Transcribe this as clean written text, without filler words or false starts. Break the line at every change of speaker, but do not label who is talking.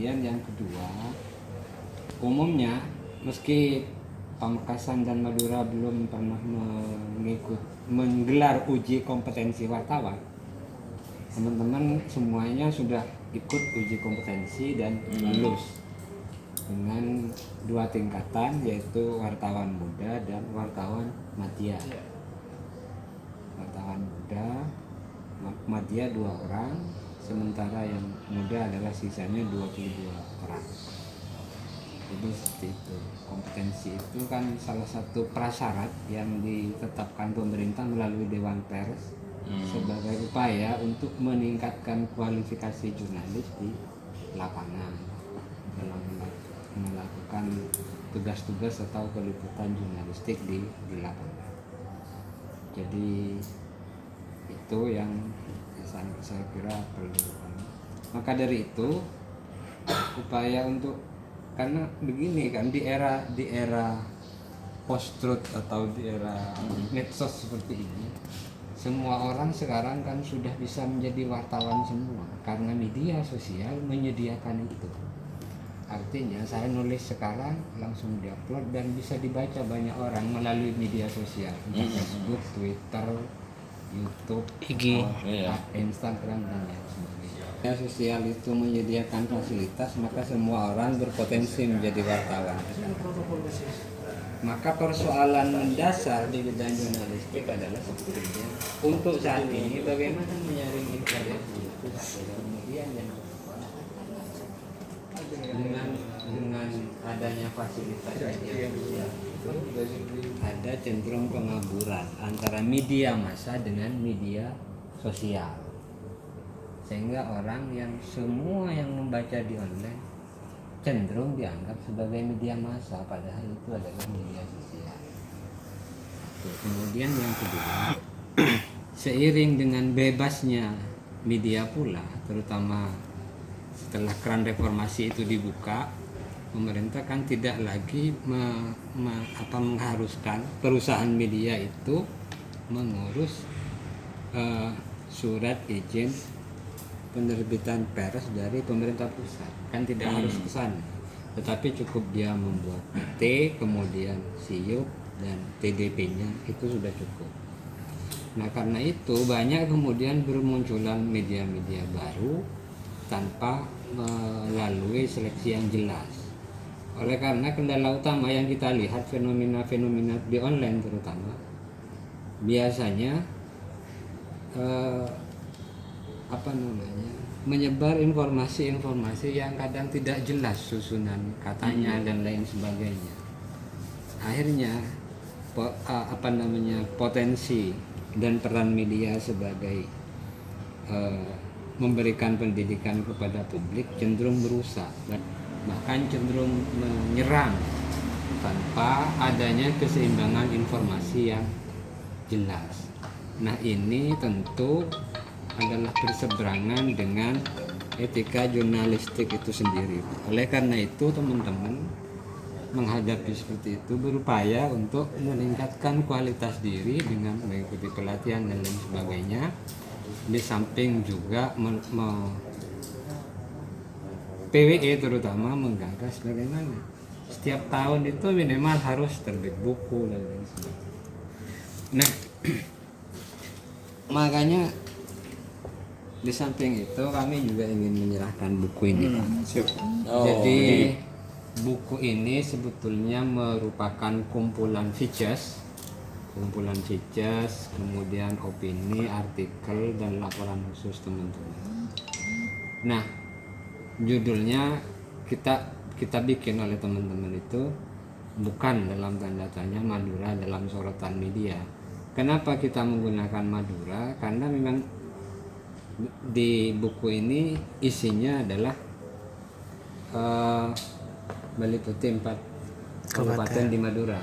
kemudian yang kedua, umumnya meski Pamekasan dan Madura belum pernah menggelar uji kompetensi wartawan, teman-teman semuanya sudah ikut uji kompetensi dan lulus dengan 2 tingkatan, yaitu wartawan muda dan wartawan madya. Wartawan muda madya 2 orang, sementara yang muda adalah sisanya 22 orang. Jadi seperti itu. Kompetensi itu kan salah satu prasyarat yang ditetapkan pemerintah melalui Dewan Pers sebagai upaya untuk meningkatkan kualifikasi jurnalis di lapangan dalam melakukan tugas-tugas atau peliputan jurnalistik di lapangan. Jadi itu yang saya kira perlu. Maka dari itu upaya untuk, karena begini kan, di era post truth atau di era medsos seperti ini, semua orang sekarang kan sudah bisa menjadi wartawan semua karena media sosial menyediakan itu. Artinya saya nulis sekarang langsung diupload dan bisa dibaca banyak orang melalui media sosial, Facebook, Twitter, YouTube,
IG,
Instagram dan lain sebagainya. Media sosial itu menyediakan fasilitas, maka semua orang berpotensi menjadi wartawan. Maka persoalan mendasar di bidang jurnalistik adalah sebetulnya untuk saat ini bagaimana menyaring informasi itu kemudian yang dengan adanya fasilitas media sosial itu ada cenderung pengaburan antara media massa dengan media sosial, sehingga orang yang semua yang membaca di online cenderung dianggap sebagai media massa, padahal itu adalah media sosial. Kemudian yang kedua, seiring dengan bebasnya media pula, terutama setelah keran reformasi itu dibuka, pemerintah kan tidak lagi mengharuskan perusahaan media itu mengurus surat izin penerbitan pers dari pemerintah pusat, kan tidak harus ke sana, tetapi cukup dia membuat PT, kemudian SIUP dan TDP-nya itu sudah cukup. Nah karena itu banyak kemudian bermunculan media-media baru tanpa melalui seleksi yang jelas. Oleh karena kendala utama yang kita lihat, fenomena-fenomena di online terutama, biasanya menyebar informasi-informasi yang kadang tidak jelas susunan katanya dan lain sebagainya. Akhirnya potensi dan peran media sebagai memberikan pendidikan kepada publik cenderung merusak, bahkan cenderung menyerang tanpa adanya keseimbangan informasi yang jelas. Nah ini tentu adalah berseberangan dengan etika jurnalistik itu sendiri. Oleh karena itu teman-teman menghadapi seperti itu berupaya untuk meningkatkan kualitas diri dengan mengikuti pelatihan dan lain sebagainya, di samping juga PWE terutama menggagas bagaimana setiap tahun itu minimal harus terbit buku dan lain sebagainya. Nah makanya di samping itu kami juga ingin menyerahkan buku ini, Pak. Jadi buku ini sebetulnya merupakan kumpulan features, kemudian opini, artikel dan laporan khusus teman-teman. Nah judulnya kita bikin oleh teman-teman itu bukan dalam tanda tanya Madura dalam sorotan media. Kenapa kita menggunakan Madura? Karena memang di buku ini isinya adalah meliputi 4 kabupaten di Madura.